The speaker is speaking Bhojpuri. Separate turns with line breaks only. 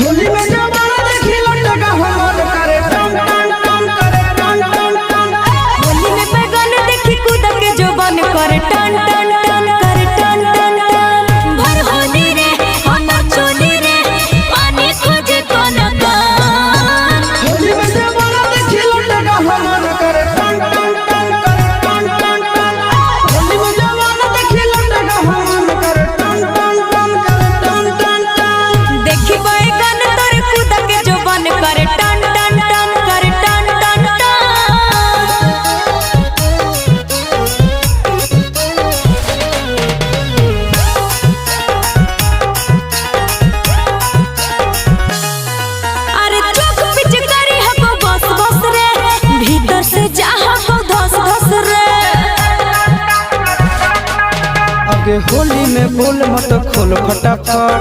होली में जवाना देखी लटका हमर करे टन टन टन करे टन टन टन।
होली में बैगन देखी कूद के जोबन करे टन टन टन करे टन टन टन। भर होली रे हमर चोली रे पानी खोजे कोन कान।
होली में जवाना देखी लटका हमर करे टन टन टन करे टन टन टन। होली में जवाना देखी लटका हमर करे टन टन टन करे टन टन टन।
देखी बैगन तोर कूद के जोबन करे टन टन टन करे टन टन टन। अरे चुप पिचकारी हको बस बस रे भीतर से चाह को धस धस रे।
आगे होली में बोल मत खोल फटाफट।